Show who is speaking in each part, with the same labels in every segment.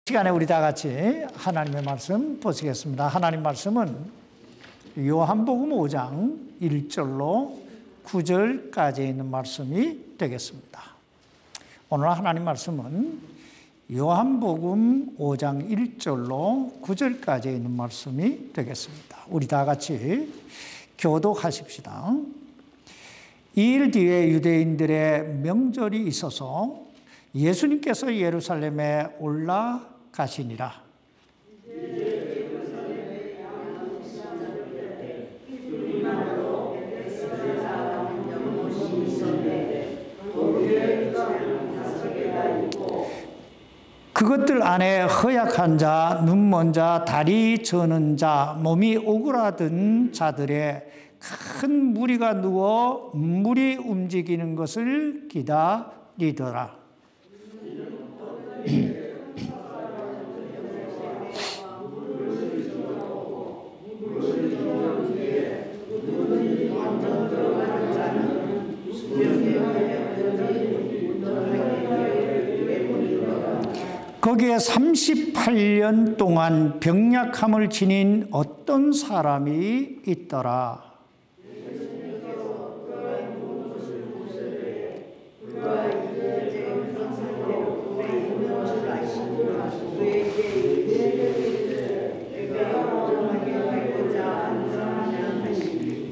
Speaker 1: 시간에 우리 다 같이 하나님의 말씀 보시겠습니다. 하나님 말씀은 요한복음 5장 1절로 9절까지 있는 말씀이 되겠습니다. 오늘 하나님 말씀은 요한복음 5장 1절로 9절까지 있는 말씀이 되겠습니다. 우리 다 같이 교독하십시다. 이 일 뒤에 유대인들의 명절이 있어서 예수님께서 예루살렘에 올라가시니라. 그것들 안에 허약한 자, 눈 먼 자, 다리 저는 자, 몸이 오그라든 자들의 큰 무리가 누워 물이 움직이는 것을 기다리더라. 거기에 38년 동안 병약함을 지닌 어떤 사람이 있더라.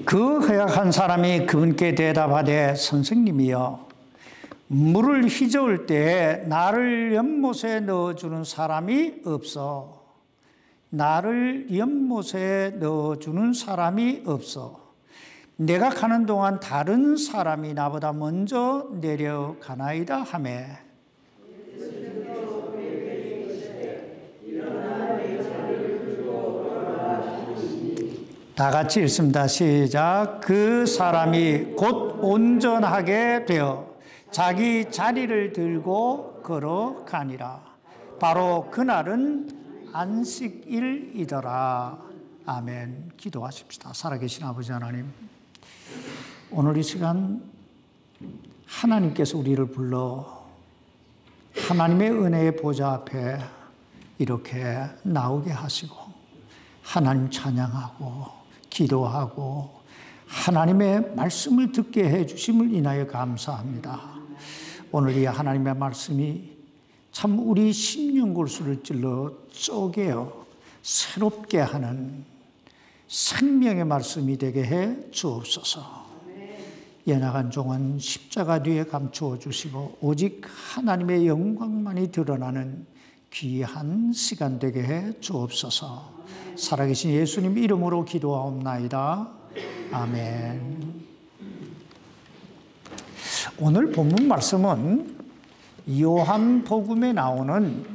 Speaker 1: 그 허약한 사람이 그분께 대답하되 선생님이여 물을 휘저을 때 나를 연못에 넣어주는 사람이 없어. 나를 연못에 넣어주는 사람이 없어. 내가 가는 동안 다른 사람이 나보다 먼저 내려가나이다 하매 다 같이 읽습니다. 시작. 그 사람이 곧 온전하게 되어 자기 자리를 들고 걸어가니라. 바로 그날은 안식일이더라. 아멘. 기도하십시다. 살아계신 아버지 하나님, 오늘 이 시간 하나님께서 우리를 불러 하나님의 은혜의 보좌 앞에 이렇게 나오게 하시고 하나님 찬양하고 기도하고 하나님의 말씀을 듣게 해주심을 인하여 감사합니다. 오늘 이 하나님의 말씀이 참 우리 심령골수를 찔러 쪼개어 새롭게 하는 생명의 말씀이 되게 해 주옵소서. 연약한 종은 십자가 뒤에 감추어 주시고 오직 하나님의 영광만이 드러나는 귀한 시간 되게 해 주옵소서. 살아계신 예수님 이름으로 기도하옵나이다. 아멘. 오늘 본문 말씀은 요한복음에 나오는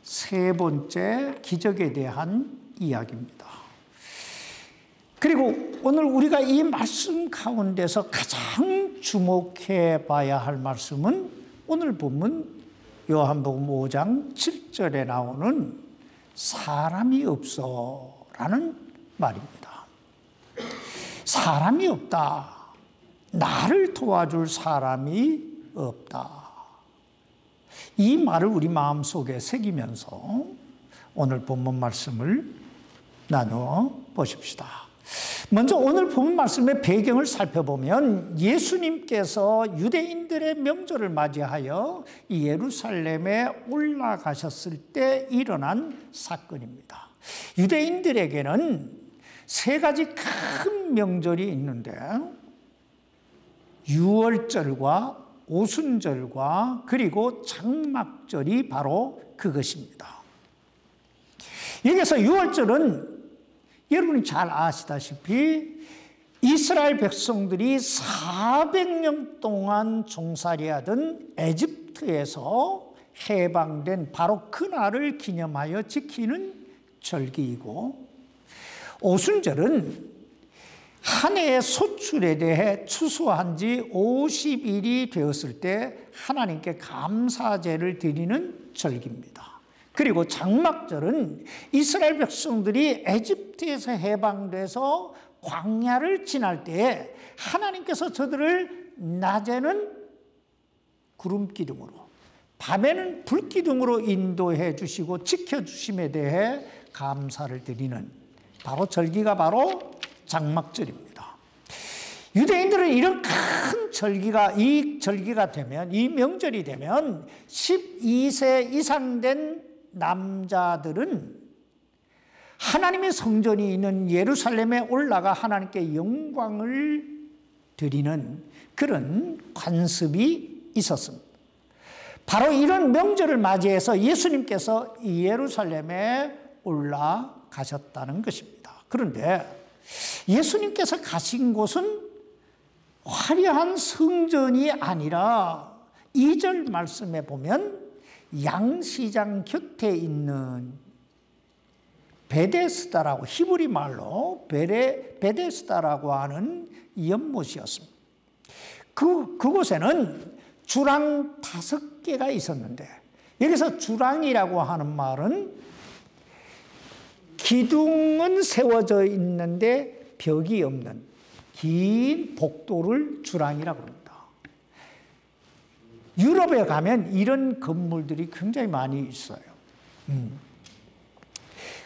Speaker 1: 세 번째 기적에 대한 이야기입니다. 그리고 오늘 우리가 이 말씀 가운데서 가장 주목해 봐야 할 말씀은 오늘 본문 요한복음 5장 7절에 나오는 사람이 없어 라는 말입니다. 사람이 없다. 나를 도와줄 사람이 없다. 이 말을 우리 마음속에 새기면서 오늘 본문 말씀을 나누어 보십시다. 먼저 오늘 본문 말씀의 배경을 살펴보면 예수님께서 유대인들의 명절을 맞이하여 예루살렘에 올라가셨을 때 일어난 사건입니다. 유대인들에게는 세 가지 큰 명절이 있는데 유월절과 오순절과 그리고 장막절이 바로 그것입니다. 여기서 유월절은 여러분이 잘 아시다시피 이스라엘 백성들이 400년 동안 종살이하던 에집트에서 해방된 바로 그날을 기념하여 지키는 절기이고, 오순절은 한 해의 소출에 대해 추수한 지 50일이 되었을 때 하나님께 감사제를 드리는 절기입니다. 그리고 장막절은 이스라엘 백성들이 에집트에서 해방돼서 광야를 지날 때에 하나님께서 저들을 낮에는 구름 기둥으로 밤에는 불기둥으로 인도해 주시고 지켜주심에 대해 감사를 드리는 바로 절기가 바로 장막절입니다. 유대인들은 이런 큰 절기가, 이 절기가 되면, 이 명절이 되면 12세 이상 된 남자들은 하나님의 성전이 있는 예루살렘에 올라가 하나님께 영광을 드리는 그런 관습이 있었습니다. 바로 이런 명절을 맞이해서 예수님께서 예루살렘에 올라가셨다는 것입니다. 그런데 예수님께서 가신 곳은 화려한 성전이 아니라 2절 말씀에 보면 양시장 곁에 있는 베데스다라고, 히브리 말로 베데스다라고 하는 연못이었습니다. 그곳에는 주랑 5개가 있었는데, 여기서 주랑이라고 하는 말은 기둥은 세워져 있는데 벽이 없는 긴 복도를 주랑이라고 합니다. 유럽에 가면 이런 건물들이 굉장히 많이 있어요.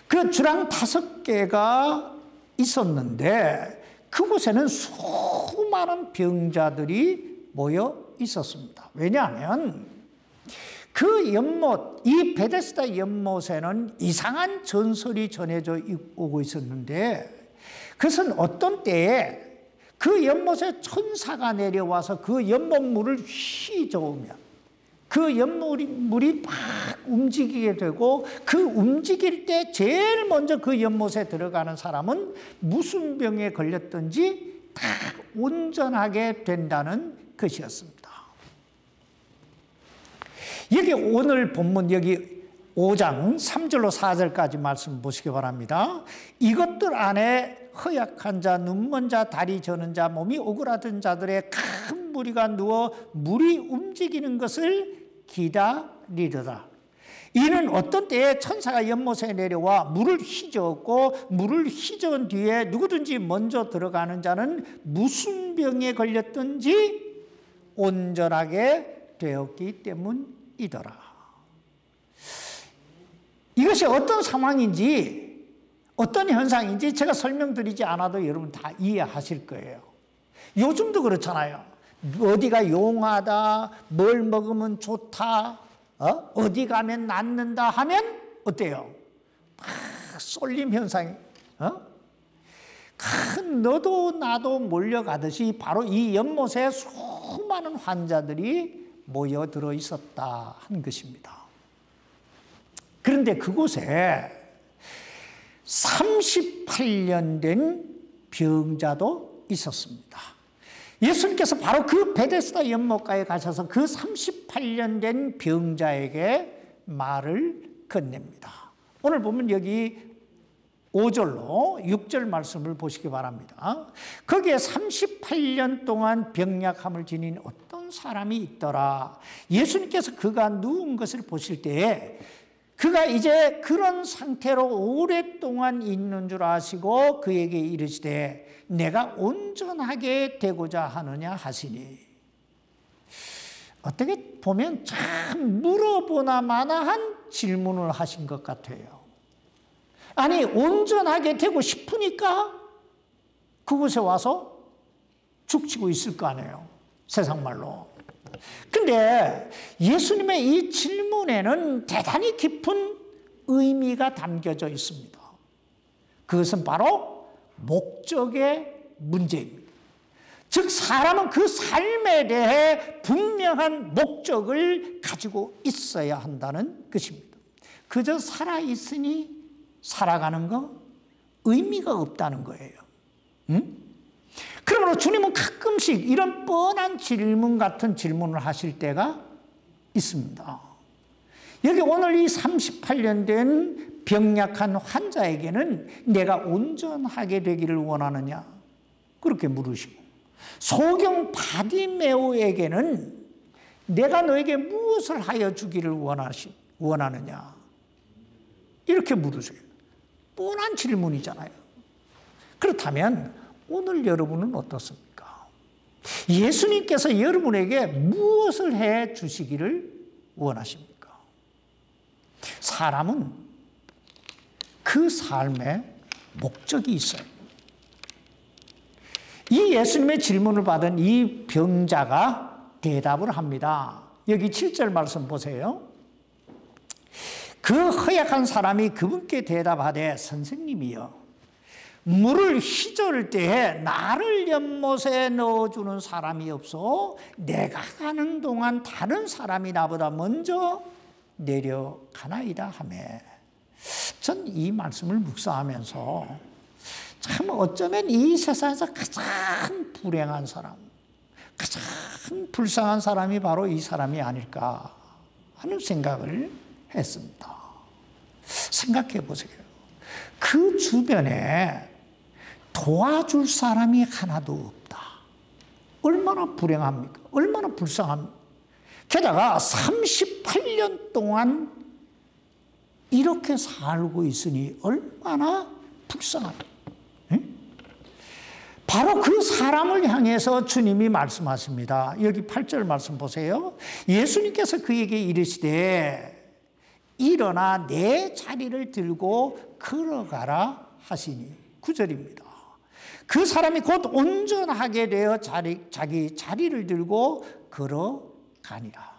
Speaker 1: 그 주랑 5개가 있었는데 그곳에는 수많은 병자들이 모여 있었습니다. 왜냐하면 그 연못, 이 베데스다 연못에는 이상한 전설이 전해져 오고 있었는데, 그것은 어떤 때에 그 연못에 천사가 내려와서 그 연못 물을 휘저으면 그 연물이 막 움직이게 되고, 그 움직일 때 제일 먼저 그 연못에 들어가는 사람은 무슨 병에 걸렸든지 다 온전하게 된다는 것이었습니다. 여기 오늘 본문 여기 5장 3절로 4절까지 말씀 보시기 바랍니다. 이것들 안에 허약한 자, 눈먼 자, 다리 저는 자, 몸이 오그라든 자들의 큰 무리가 누워 물이 움직이는 것을 기다리더라. 이는 어떤 때에 천사가 연못에 내려와 물을 휘저었고, 물을 휘저은 뒤에 누구든지 먼저 들어가는 자는 무슨 병에 걸렸든지 온전하게 되었기 때문이더라. 이것이 어떤 상황인지, 어떤 현상인지 제가 설명드리지 않아도 여러분 다 이해하실 거예요. 요즘도 그렇잖아요. 어디가 용하다, 뭘 먹으면 좋다, 어디 가면 낫는다 하면 어때요? 막 쏠림 현상이, 큰 너도 나도 몰려가듯이 바로 이 연못에 수많은 환자들이 모여들어 있었다 하는 것입니다. 그런데 그곳에 38년 된 병자도 있었습니다. 예수님께서 바로 그 베데스다 연못가에 가셔서 그 38년 된 병자에게 말을 건넵니다. 오늘 보면 여기 5절로 6절 말씀을 보시기 바랍니다. 거기에 38년 동안 병약함을 지닌 어떤 사람이 있더라. 예수님께서 그가 누운 것을 보실 때에 그가 이제 그런 상태로 오랫동안 있는 줄 아시고 그에게 이르시되 내가 온전하게 되고자 하느냐 하시니, 어떻게 보면 참 물어보나 마나한 질문을 하신 것 같아요. 아니, 온전하게 되고 싶으니까 그곳에 와서 죽치고 있을 거 아니에요, 세상 말로. 근데 예수님의 이 질문에는 대단히 깊은 의미가 담겨져 있습니다. 그것은 바로 목적의 문제입니다. 즉, 사람은 그 삶에 대해 분명한 목적을 가지고 있어야 한다는 것입니다. 그저 살아있으니 살아가는 거 의미가 없다는 거예요. 그러므로 주님은 가끔씩 이런 뻔한 질문 같은 질문을 하실 때가 있습니다. 여기 오늘 이 38년 된 병약한 환자에게는 내가 온전하게 되기를 원하느냐 그렇게 물으시고, 소경 바디메오에게는 내가 너에게 무엇을 하여 주기를 원하느냐 이렇게 물으세요. 뻔한 질문이잖아요. 그렇다면 오늘 여러분은 어떻습니까? 예수님께서 여러분에게 무엇을 해 주시기를 원하십니까? 사람은 그 삶에 목적이 있어요. 이 예수님의 질문을 받은 이 병자가 대답을 합니다. 여기 7절 말씀 보세요. 그 허약한 사람이 그분께 대답하되 선생님이여 물을 휘저을 때에 나를 연못에 넣어주는 사람이 없어 내가 가는 동안 다른 사람이 나보다 먼저 내려가나이다 하며, 전 이 말씀을 묵상하면서 참 어쩌면 이 세상에서 가장 불행한 사람, 가장 불쌍한 사람이 바로 이 사람이 아닐까 하는 생각을 했습니다. 생각해 보세요. 그 주변에 도와줄 사람이 하나도 없다. 얼마나 불행합니까? 얼마나 불쌍합니까? 게다가 38년 동안 이렇게 살고 있으니 얼마나 불쌍합니까? 바로 그 사람을 향해서 주님이 말씀하십니다. 여기 8절 말씀 보세요. 예수님께서 그에게 이르시되 일어나 내 자리를 들고 걸어가라 하시니, 9절입니다. 그 사람이 곧 온전하게 되어 자기 자리를 들고 걸어가니라.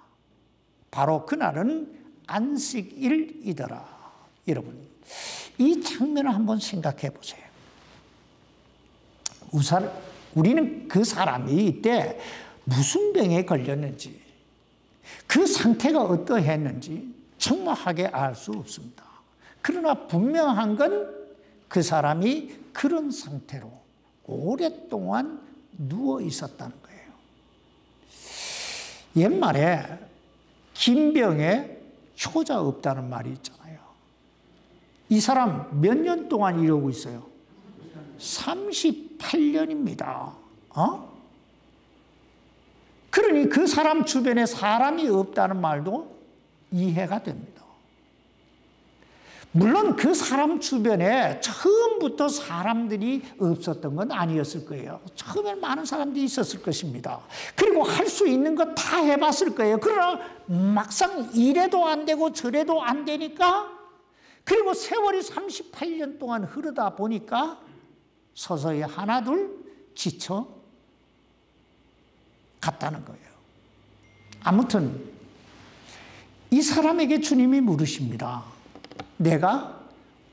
Speaker 1: 바로 그날은 안식일이더라. 여러분, 이 장면을 한번 생각해 보세요. 우리는 그 사람이 이때 무슨 병에 걸렸는지, 그 상태가 어떠했는지 정확하게 알 수 없습니다. 그러나 분명한 건 그 사람이 그런 상태로 오랫동안 누워 있었다는 거예요. 옛말에 김병에 효자 없다는 말이 있잖아요. 이 사람 몇 년 동안 이러고 있어요? 38년입니다. 그러니 그 사람 주변에 사람이 없다는 말도 이해가 됩니다. 물론 그 사람 주변에 처음부터 사람들이 없었던 건 아니었을 거예요. 처음엔 많은 사람들이 있었을 것입니다. 그리고 할 수 있는 거 다 해봤을 거예요. 그러나 막상 이래도 안 되고 저래도 안 되니까, 그리고 세월이 38년 동안 흐르다 보니까 서서히 하나둘 지쳐 갔다는 거예요. 아무튼 이 사람에게 주님이 물으십니다. 내가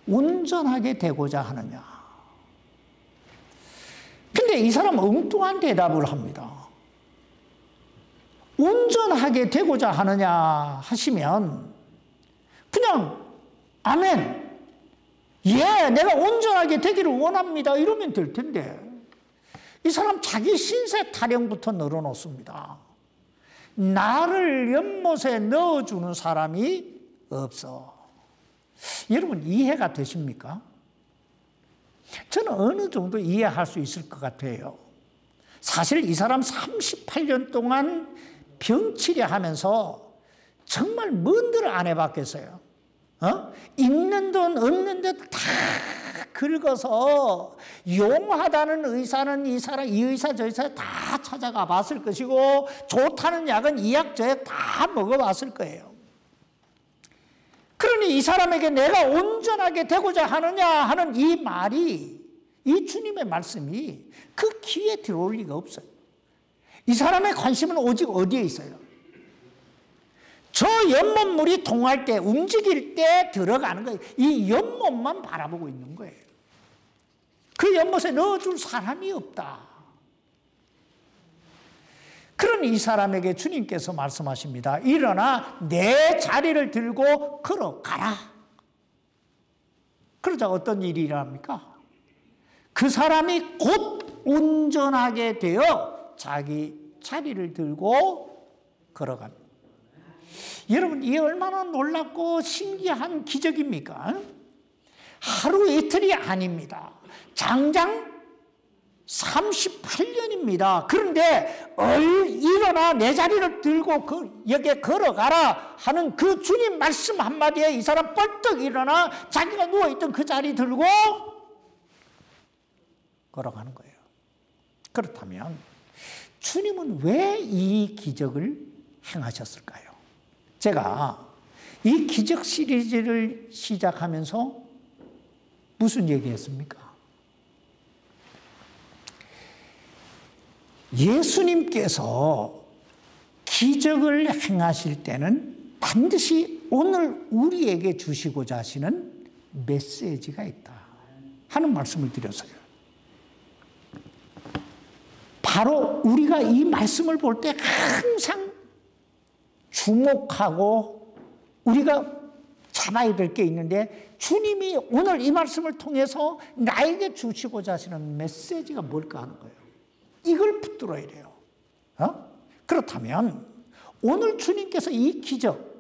Speaker 1: 온전하게 되고자 하느냐? 근데 이 사람 엉뚱한 대답을 합니다. 온전하게 되고자 하느냐 하시면 그냥 아멘, 예, 내가 온전하게 되기를 원합니다, 이러면 될 텐데, 이 사람 자기 신세 타령부터 늘어놓습니다. 나를 연못에 넣어주는 사람이 없어. 여러분, 이해가 되십니까? 저는 어느 정도 이해할 수 있을 것 같아요. 사실 이 사람 38년 동안 병치료 하면서 정말 뭔들 안 해봤겠어요. 있는 돈 없는 데 다 긁어서 용하다는 의사는 이 의사 저 의사 다 찾아가 봤을 것이고, 좋다는 약은 이 약 저 약 다 먹어봤을 거예요. 그러니 이 사람에게 내가 온전하게 되고자 하느냐 하는 이 말이, 이 주님의 말씀이 그 귀에 들어올 리가 없어요. 이 사람의 관심은 오직 어디에 있어요? 저 연못물이 통할 때, 움직일 때 들어가는 거예요. 이 연못만 바라보고 있는 거예요. 그 연못에 넣어줄 사람이 없다. 그러니 이 사람에게 주님께서 말씀하십니다. 일어나 내 자리를 들고 걸어가라. 그러자 어떤 일이 일어납니까? 그 사람이 곧 온전하게 되어 자기 자리를 들고 걸어갑니다. 여러분, 이게 얼마나 놀랍고 신기한 기적입니까? 하루 이틀이 아닙니다. 장장 38년입니다. 그런데 일어나 내 자리를 들고 여기에 걸어가라 하는 그 주님 말씀 한마디에 이 사람 벌떡 일어나 자기가 누워있던 그 자리 들고 걸어가는 거예요. 그렇다면 주님은 왜 이 기적을 행하셨을까요? 제가 이 기적 시리즈를 시작하면서 무슨 얘기했습니까? 예수님께서 기적을 행하실 때는 반드시 오늘 우리에게 주시고자 하시는 메시지가 있다 하는 말씀을 드렸어요. 바로 우리가 이 말씀을 볼 때 항상 주목하고 우리가 잡아야 될 게 있는데, 주님이 오늘 이 말씀을 통해서 나에게 주시고자 하시는 메시지가 뭘까 하는 거예요. 이걸 붙들어야 돼요. 그렇다면 오늘 주님께서 이 기적,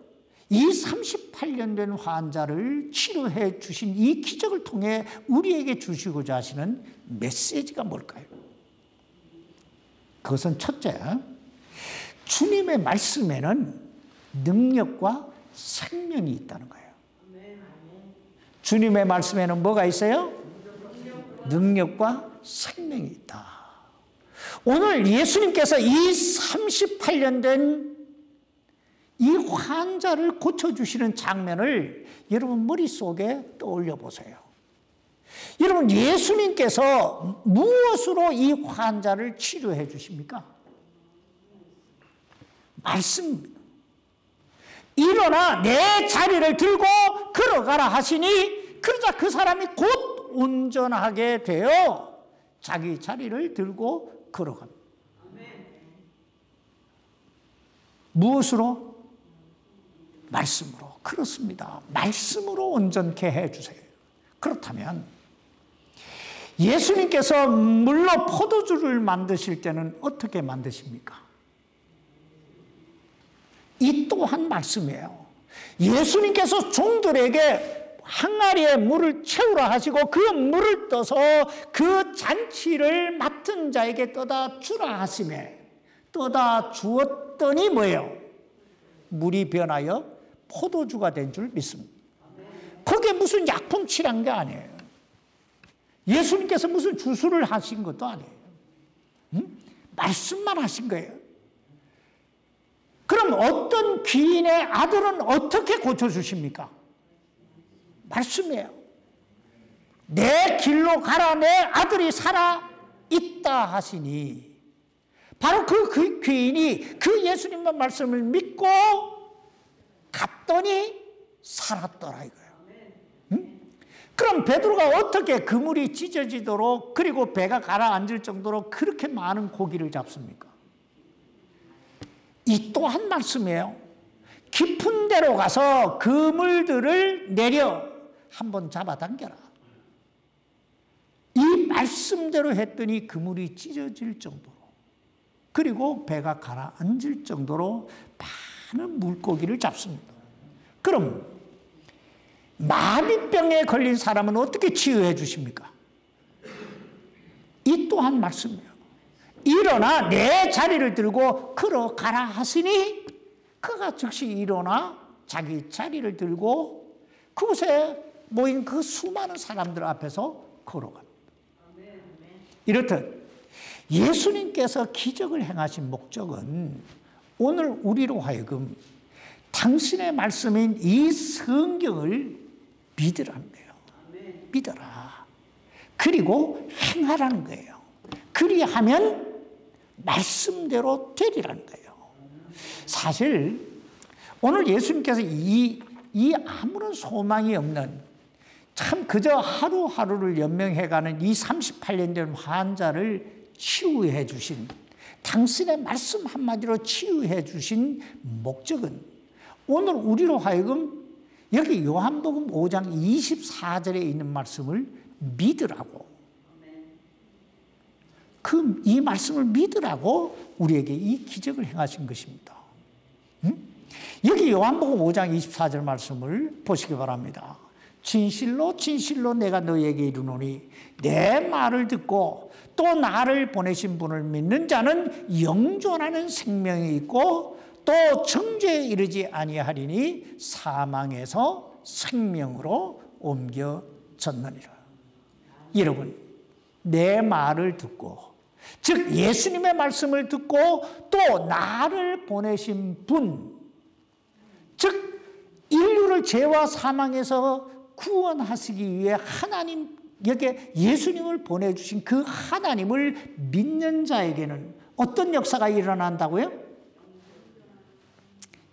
Speaker 1: 이 38년 된 환자를 치료해 주신 이 기적을 통해 우리에게 주시고자 하시는 메시지가 뭘까요? 그것은 첫째, 주님의 말씀에는 능력과 생명이 있다는 거예요. 주님의 말씀에는 뭐가 있어요? 능력과 생명이 있다. 오늘 예수님께서 이 38년 된 이 환자를 고쳐주시는 장면을 여러분 머릿속에 떠올려 보세요. 여러분, 예수님께서 무엇으로 이 환자를 치료해 주십니까? 말씀입니다. 일어나 내 자리를 들고 걸어가라 하시니, 그러자 그 사람이 곧 온전하게 되어 자기 자리를 들고 걸어갑니다. 무엇으로? 말씀으로. 그렇습니다. 말씀으로 온전케 해주세요. 그렇다면 예수님께서 물로 포도주를 만드실 때는 어떻게 만드십니까? 이 또한 말씀이에요. 예수님께서 종들에게 항아리에 물을 채우라 하시고 그 물을 떠서 그 잔치를 맡은 자에게 떠다 주라 하시매 떠다 주었더니 뭐예요? 물이 변하여 포도주가 된 줄 믿습니다. 그게 무슨 약품 칠한 게 아니에요. 예수님께서 무슨 주술을 하신 것도 아니에요. 말씀만 하신 거예요. 그럼 어떤 귀인의 아들은 어떻게 고쳐주십니까? 말씀이에요. 내 길로 가라, 내 아들이 살아 있다 하시니, 바로 그 귀인이 그 예수님의 말씀을 믿고 갔더니 살았더라 이거예요. 그럼 베드로가 어떻게 그물이 찢어지도록, 그리고 배가 가라앉을 정도로 그렇게 많은 고기를 잡습니까? 이 또한 말씀이에요. 깊은 데로 가서 그물들을 내려 한번 잡아당겨라. 이 말씀대로 했더니 그물이 찢어질 정도로, 그리고 배가 가라앉을 정도로 많은 물고기를 잡습니다. 그럼 마비병에 걸린 사람은 어떻게 치유해 주십니까? 이 또한 말씀이에요. 일어나 내 자리를 들고 걸어가라 하시니 그가 즉시 일어나 자기 자리를 들고 그곳에 모인 그 수많은 사람들 앞에서 걸어갑니다. 이렇듯 예수님께서 기적을 행하신 목적은 오늘 우리로 하여금 당신의 말씀인 이 성경을 믿으라는 거예요. 믿어라. 그리고 행하라는 거예요. 그리하면 말씀대로 되리라는 거예요. 사실 오늘 예수님께서 이 아무런 소망이 없는, 참 그저 하루하루를 연명해가는 이 38년 된 환자를 치유해 주신, 당신의 말씀 한마디로 치유해 주신 목적은 오늘 우리로 하여금 여기 요한복음 5장 24절에 있는 말씀을 믿으라고, 이 말씀을 믿으라고 우리에게 이 기적을 행하신 것입니다. 여기 요한복음 5장 24절 말씀을 보시기 바랍니다. 진실로 진실로 내가 너희에게 이르노니 내 말을 듣고 또 나를 보내신 분을 믿는 자는 영존하는 생명이 있고 또 정죄에 이르지 아니하리니 사망에서 생명으로 옮겨졌느니라. 여러분, 내 말을 듣고, 즉 예수님의 말씀을 듣고 또 나를 보내신 분, 즉 인류를 죄와 사망에서 구원하시기 위해 하나님에게 예수님을 보내주신 그 하나님을 믿는 자에게는 어떤 역사가 일어난다고요?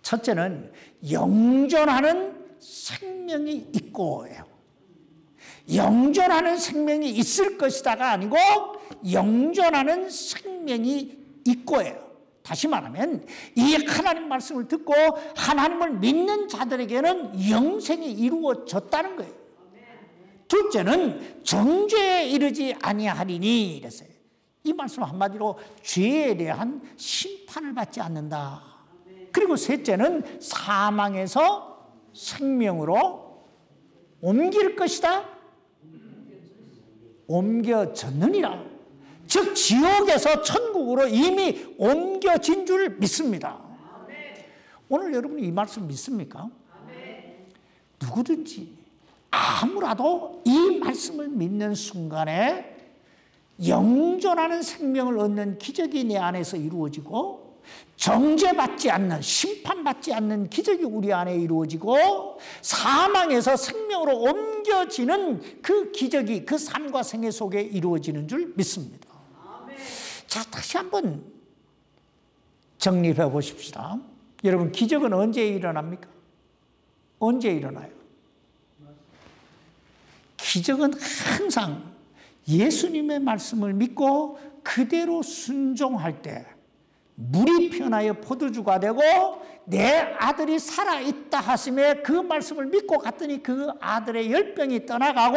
Speaker 1: 첫째는 영존하는 생명이 있고예요. 영존하는 생명이 있을 것이다가 아니고 영존하는 생명이 있고예요. 다시 말하면 이 하나님 말씀을 듣고 하나님을 믿는 자들에게는 영생이 이루어졌다는 거예요. 둘째는 정죄에 이르지 아니하리니 이랬어요. 이 말씀 한마디로 죄에 대한 심판을 받지 않는다. 그리고 셋째는 사망에서 생명으로 옮길 것이다. 옮겨졌느니라. 즉 지옥에서 천국으로 이미 옮겨진 줄 믿습니다. 오늘 여러분이 이 말씀 믿습니까? 누구든지 아무라도 이 말씀을 믿는 순간에 영존하는 생명을 얻는 기적이 내 안에서 이루어지고 정죄받지 않는, 심판받지 않는 기적이 우리 안에 이루어지고 사망에서 생명으로 옮겨지는 그 기적이 그 삶과 생애 속에 이루어지는 줄 믿습니다. 자, 다시 한번 정리해 보십시다. 여러분, 기적은 언제 일어납니까? 언제 일어나요? 기적은 항상 예수님의 말씀을 믿고 그대로 순종할 때 물이 변하여 포도주가 되고 내 아들이 살아있다 하심에 그 말씀을 믿고 갔더니 그 아들의 열병이 떠나가고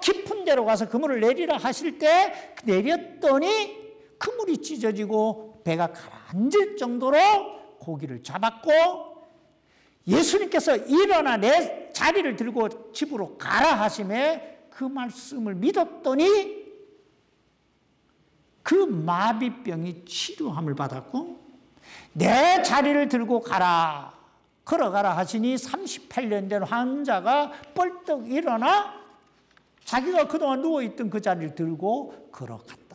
Speaker 1: 깊은 데로 가서 그물을 내리라 하실 때 내렸더니 그물이 찢어지고 배가 가라앉을 정도로 고기를 잡았고 예수님께서 일어나 내 자리를 들고 집으로 가라 하심에 그 말씀을 믿었더니 그 마비병이 치료함을 받았고 내 자리를 들고 가라 걸어가라 하시니 38년 된 환자가 뻘떡 일어나 자기가 그동안 누워있던 그 자리를 들고 걸어갔더라.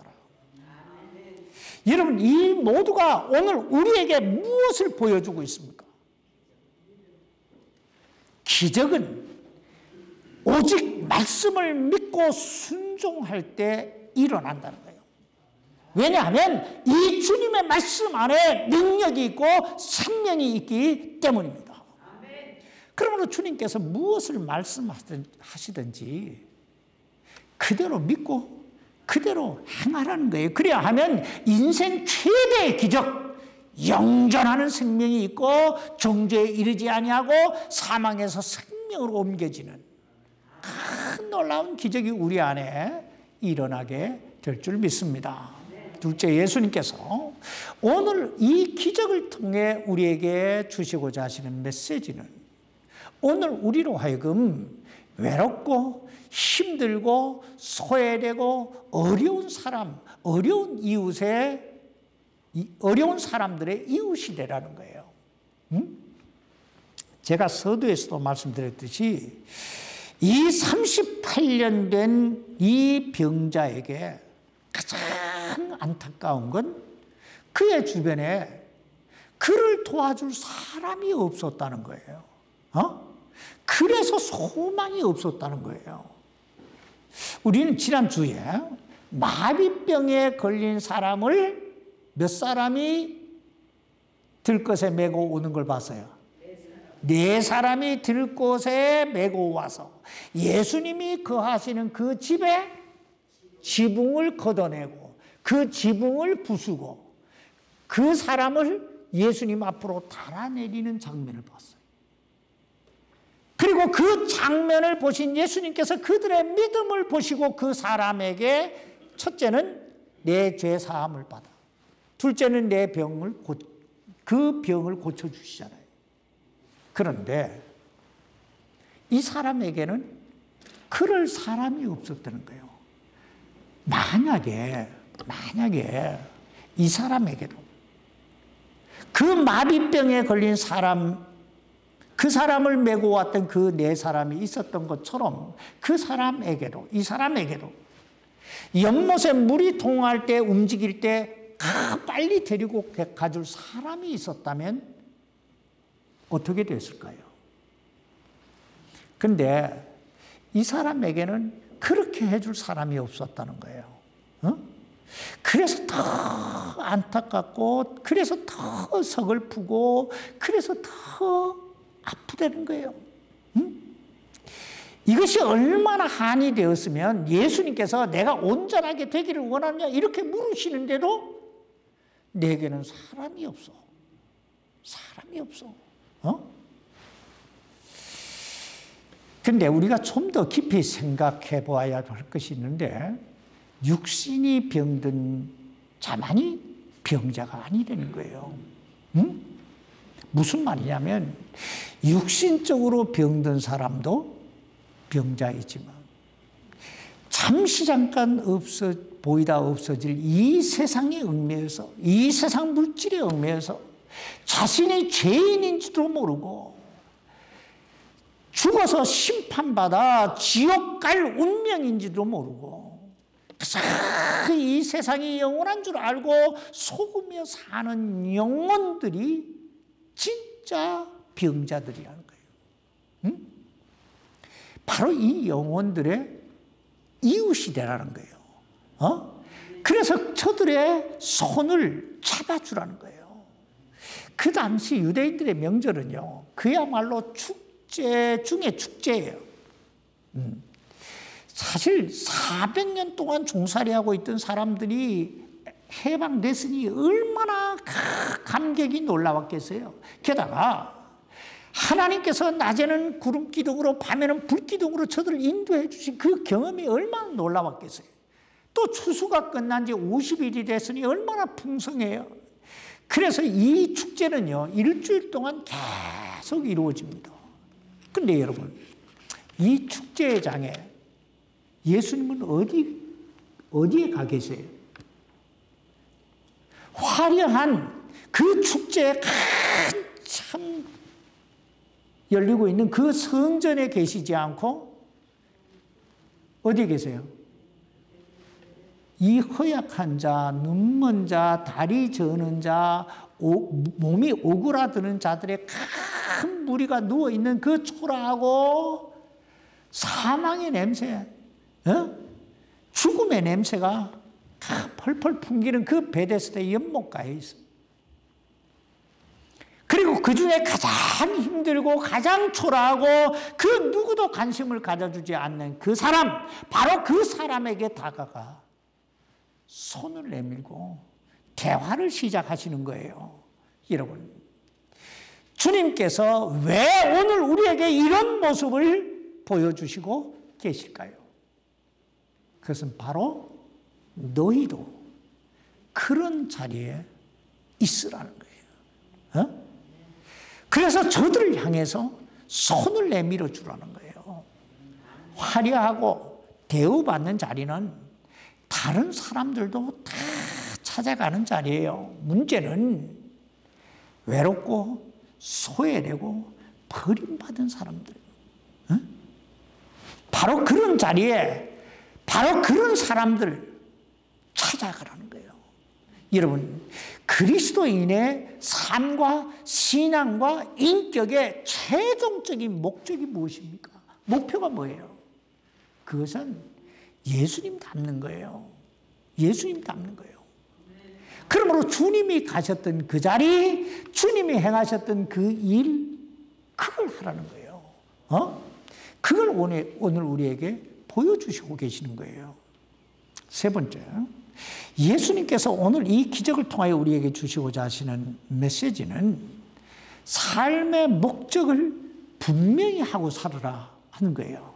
Speaker 1: 여러분, 이 모두가 오늘 우리에게 무엇을 보여주고 있습니까? 기적은 오직 말씀을 믿고 순종할 때 일어난다는 거예요. 왜냐하면 이 주님의 말씀 안에 능력이 있고 생명이 있기 때문입니다. 그러므로 주님께서 무엇을 말씀하시든지 그대로 믿고 그대로 행하라는 거예요. 그래야 하면 인생 최대의 기적, 영존하는 생명이 있고 정죄에 이르지 아니하고 사망에서 생명으로 옮겨지는 큰 놀라운 기적이 우리 안에 일어나게 될 줄 믿습니다. 둘째, 예수님께서 오늘 이 기적을 통해 우리에게 주시고자 하시는 메시지는 오늘 우리로 하여금 외롭고 힘들고 소외되고 어려운 사람, 어려운 이웃의 어려운 사람들의 이웃이 되라는 거예요. 제가 서두에서도 말씀드렸듯이 이 38년 된 이 병자에게 가장 안타까운 건 그의 주변에 그를 도와줄 사람이 없었다는 거예요. 그래서 소망이 없었다는 거예요. 우리는 지난주에 마비병에 걸린 사람을 몇 사람이 들것에 메고 오는 걸 봤어요. 네 사람이 들것에 메고 와서 예수님이 거하시는 그 집에 지붕을 걷어내고 그 지붕을 부수고 그 사람을 예수님 앞으로 달아내리는 장면을 봤어요. 그리고 그 장면을 보신 예수님께서 그들의 믿음을 보시고 그 사람에게 첫째는 내 죄 사함을 받아, 둘째는 내 병을 그 병을 고쳐주시잖아요. 그런데 이 사람에게는 그럴 사람이 없었다는 거예요. 만약에 이 사람에게도 그 마비병에 걸린 사람, 그 사람을 메고 왔던 그 네 사람이 있었던 것처럼 그 사람에게도, 이 사람에게도 연못에 물이 동할 때, 움직일 때 빨리 데리고 가줄 사람이 있었다면 어떻게 됐을까요? 근데 이 사람에게는 그렇게 해줄 사람이 없었다는 거예요. 그래서 더 안타깝고, 그래서 더 서글프고, 그래서 더 아프다는 거예요. 이것이 얼마나 한이 되었으면 예수님께서 내가 온전하게 되기를 원하느냐 이렇게 물으시는데도 내게는 사람이 없어. 사람이 없어. 근데 우리가 좀 더 깊이 생각해 보아야 할 것이 있는데, 육신이 병든 자만이 병자가 아니라는 거예요. 무슨 말이냐면, 육신적으로 병든 사람도 병자이지만, 잠시 잠깐 보이다 없어질 이 세상에 얽매여서, 이 세상 물질에 얽매여서 자신이 죄인인지도 모르고 죽어서 심판받아 지옥 갈 운명인지도 모르고 이 세상이 영원한 줄 알고 속으며 사는 영혼들이 진짜 병자들이라는 거예요. 바로 이 영혼들의 이웃이 되라는 거예요. 그래서 저들의 손을 잡아주라는 거예요. 그 당시 유대인들의 명절은요, 그야말로 축제 중에 축제예요. 사실 400년 동안 종살이하고 있던 사람들이 해방됐으니 얼마나 감격이 놀라웠겠어요. 게다가 하나님께서 낮에는 구름기둥으로 밤에는 불기둥으로 저들을 인도해 주신 그 경험이 얼마나 놀라웠겠어요. 또 추수가 끝난 지 50일이 됐으니 얼마나 풍성해요. 그래서 이 축제는요, 일주일 동안 계속 이루어집니다. 근데 여러분, 이 축제장에 예수님은 어디에 가 계세요? 화려한 그 축제에 한참 열리고 있는 그 성전에 계시지 않고 어디에 계세요? 이 허약한 자, 눈먼 자, 다리 저는 자, 몸이 오그라드는 자들의 큰 무리가 누워있는 그 초라하고 사망의 냄새, 죽음의 냄새가 펄펄 풍기는 그 베데스다 연못가에 있습니다. 그리고 그 중에 가장 힘들고 가장 초라하고 그 누구도 관심을 가져주지 않는 그 사람, 바로 그 사람에게 다가가 손을 내밀고 대화를 시작하시는 거예요. 여러분, 주님께서 왜 오늘 우리에게 이런 모습을 보여주시고 계실까요? 그것은 바로 너희도 그런 자리에 있으라는 거예요. 그래서 저들을 향해서 손을 내밀어 주라는 거예요. 화려하고 대우받는 자리는 다른 사람들도 다 찾아가는 자리예요. 문제는 외롭고 소외되고 버림받은 사람들. 바로 그런 자리에 바로 그런 사람들 찾아가라는 거예요. 여러분, 그리스도인의 삶과 신앙과 인격의 최종적인 목적이 무엇입니까? 목표가 뭐예요? 그것은 예수님 닮는 거예요. 예수님 닮는 거예요. 그러므로 주님이 가셨던 그 자리, 주님이 행하셨던 그 일, 그걸 하라는 거예요. 그걸 오늘 우리에게 보여주시고 계시는 거예요. 세 번째, 예수님께서 오늘 이 기적을 통하여 우리에게 주시고자 하시는 메시지는 삶의 목적을 분명히 하고 살아라 하는 거예요.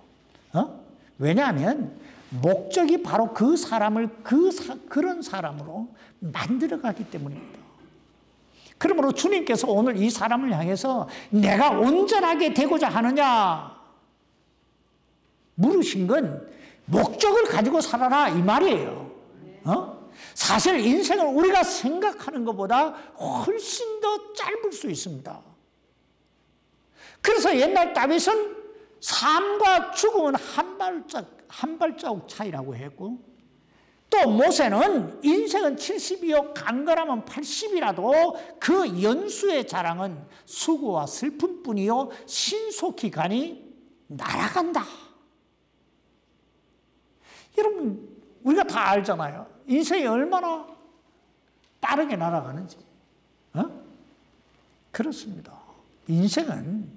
Speaker 1: 왜냐하면 목적이 바로 그 사람을 그런 사람으로 만들어가기 때문입니다. 그러므로 주님께서 오늘 이 사람을 향해서 내가 온전하게 되고자 하느냐 물으신 건 목적을 가지고 살아라 이 말이에요. 사실 인생을 우리가 생각하는 것보다 훨씬 더 짧을 수 있습니다. 그래서 옛날 다윗은 삶과 죽음은 한 발자국 차이라고 했고, 또 모세는 인생은 70이요 강건하면 80이라도 그 연수의 자랑은 수고와 슬픔뿐이요 신속히 가니 날아간다. 여러분 우리가 다 알잖아요. 인생이 얼마나 빠르게 날아가는지. 그렇습니다. 인생은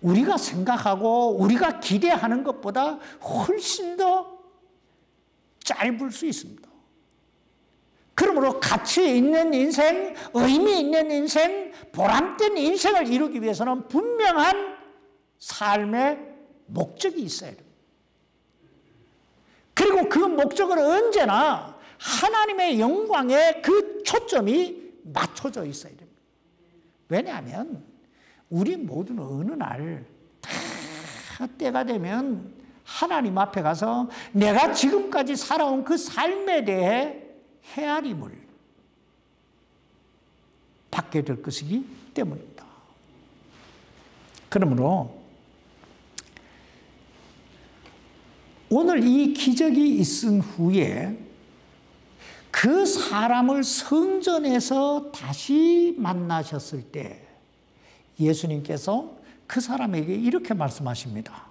Speaker 1: 우리가 생각하고 우리가 기대하는 것보다 훨씬 더 짧을 수 있습니다. 그러므로 가치 있는 인생, 의미 있는 인생, 보람된 인생을 이루기 위해서는 분명한 삶의 목적이 있어야 됩니다. 그리고 그 목적은 언제나 하나님의 영광에 그 초점이 맞춰져 있어야 됩니다. 왜냐하면 우리 모두는 어느 날 다 때가 되면 하나님 앞에 가서 내가 지금까지 살아온 그 삶에 대해 헤아림을 받게 될 것이기 때문입니다. 그러므로 오늘 이 기적이 있은 후에 그 사람을 성전에서 다시 만나셨을 때 예수님께서 그 사람에게 이렇게 말씀하십니다.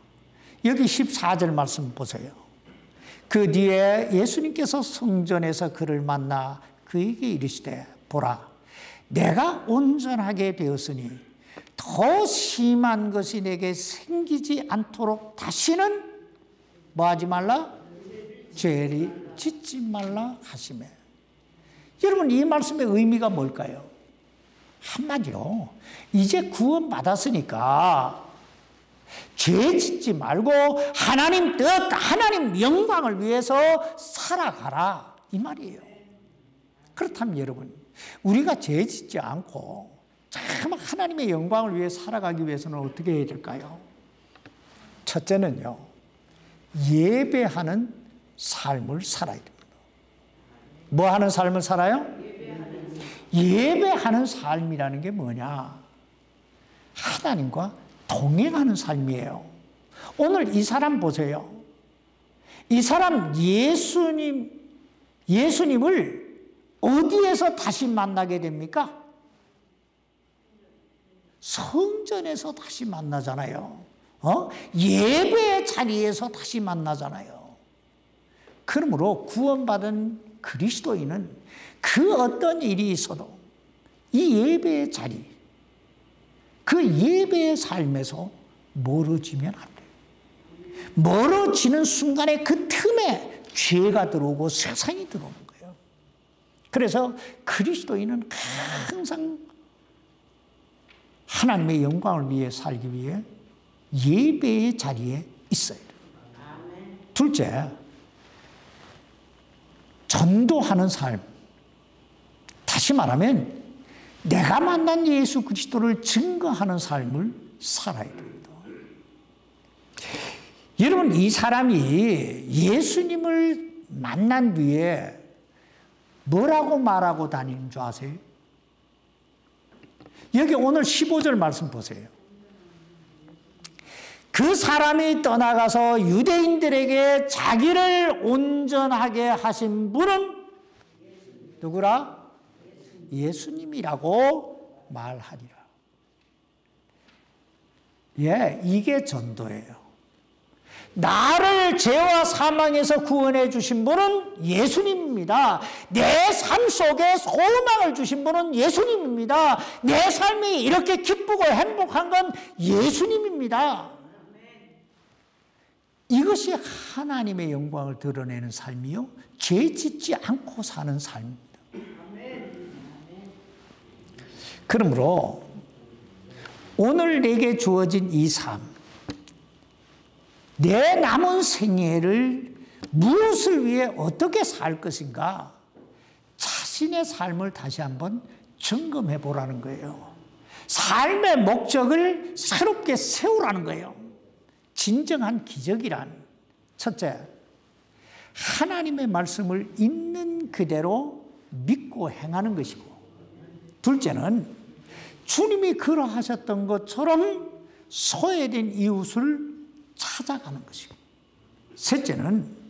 Speaker 1: 여기 14절 말씀 보세요. 그 뒤에 예수님께서 성전에서 그를 만나 그에게 이르시되 보라 내가 온전하게 되었으니 더 심한 것이 내게 생기지 않도록 다시는 뭐하지 말라? 죄를 짓지 말라 하시매. 여러분 이 말씀의 의미가 뭘까요? 한마디로 이제 구원받았으니까 죄 짓지 말고 하나님 뜻, 하나님 영광을 위해서 살아가라 이 말이에요. 그렇다면 여러분 우리가 죄 짓지 않고 참 하나님의 영광을 위해 살아가기 위해서는 어떻게 해야 될까요? 첫째는요, 예배하는 삶을 살아야 됩니다. 뭐 하는 삶을 살아요? 예배하는 삶이라는 게 뭐냐? 하나님과 동행하는 삶이에요. 오늘 이 사람 보세요. 이 사람 예수님을 어디에서 다시 만나게 됩니까? 성전에서 다시 만나잖아요. 예배의 자리에서 다시 만나잖아요. 그러므로 구원받은 그리스도인은 그 어떤 일이 있어도 이 예배의 자리, 그 예배의 삶에서 멀어지면 안 돼요. 멀어지는 순간에 그 틈에 죄가 들어오고 세상이 들어오는 거예요. 그래서 그리스도인은 항상 하나님의 영광을 위해 살기 위해 예배의 자리에 있어야 돼요. 둘째, 전도하는 삶. 다시 말하면 내가 만난 예수 그리스도를 증거하는 삶을 살아야 됩니다. 여러분 이 사람이 예수님을 만난 뒤에 뭐라고 말하고 다니는 줄 아세요? 여기 오늘 15절 말씀 보세요. 그 사람이 떠나가서 유대인들에게 자기를 온전하게 하신 분은 누구라? 예수님이라고 말하리라. 예, 이게 전도예요. 나를 죄와 사망에서 구원해 주신 분은 예수님입니다. 내 삶 속에 소망을 주신 분은 예수님입니다. 내 삶이 이렇게 기쁘고 행복한 건 예수님입니다. 이것이 하나님의 영광을 드러내는 삶이요, 죄 짓지 않고 사는 삶입니다. 그러므로 오늘 내게 주어진 이 삶, 내 남은 생애를 무엇을 위해 어떻게 살 것인가, 자신의 삶을 다시 한번 점검해 보라는 거예요. 삶의 목적을 새롭게 세우라는 거예요. 진정한 기적이란 첫째, 하나님의 말씀을 있는 그대로 믿고 행하는 것이고, 둘째는 주님이 그러하셨던 것처럼 소외된 이웃을 찾아가는 것이고, 셋째는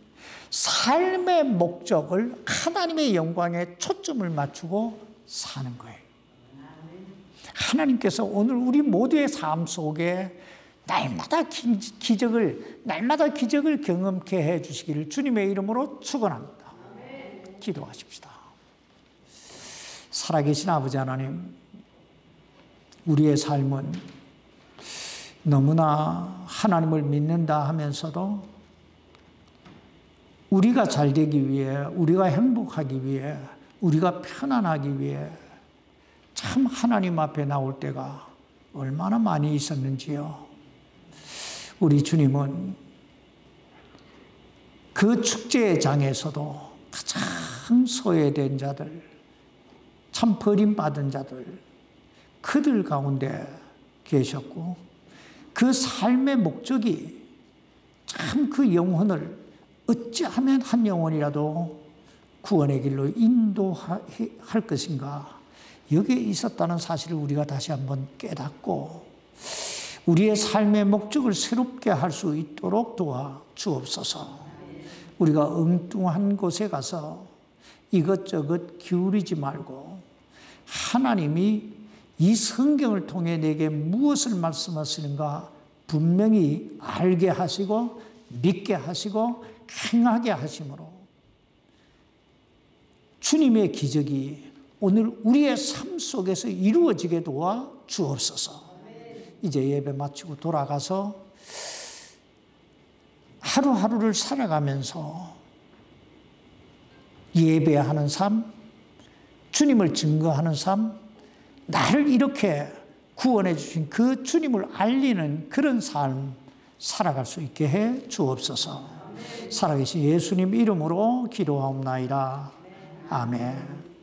Speaker 1: 삶의 목적을 하나님의 영광에 초점을 맞추고 사는 거예요. 하나님께서 오늘 우리 모두의 삶 속에 날마다 기적을 경험케 해 주시기를 주님의 이름으로 축원합니다. 기도하십시다. 살아계신 아버지 하나님, 우리의 삶은 너무나 하나님을 믿는다 하면서도 우리가 잘 되기 위해, 우리가 행복하기 위해, 우리가 편안하기 위해 참 하나님 앞에 나올 때가 얼마나 많이 있었는지요. 우리 주님은 그 축제의 장에서도 가장 소외된 자들, 참 버림받은 자들, 그들 가운데 계셨고, 그 삶의 목적이 참 그 영혼을 어찌하면 한 영혼이라도 구원의 길로 인도할 것인가, 여기에 있었다는 사실을 우리가 다시 한번 깨닫고 우리의 삶의 목적을 새롭게 할 수 있도록 도와 주옵소서. 우리가 엉뚱한 곳에 가서 이것저것 기울이지 말고 하나님이 이 성경을 통해 내게 무엇을 말씀하시는가 분명히 알게 하시고 믿게 하시고 행하게 하심으로 주님의 기적이 오늘 우리의 삶 속에서 이루어지게 도와 주옵소서. 이제 예배 마치고 돌아가서 하루하루를 살아가면서 예배하는 삶, 주님을 증거하는 삶, 나를 이렇게 구원해 주신 그 주님을 알리는 그런 삶 살아갈 수 있게 해 주옵소서. 살아계신 예수님 이름으로 기도하옵나이다. 아멘.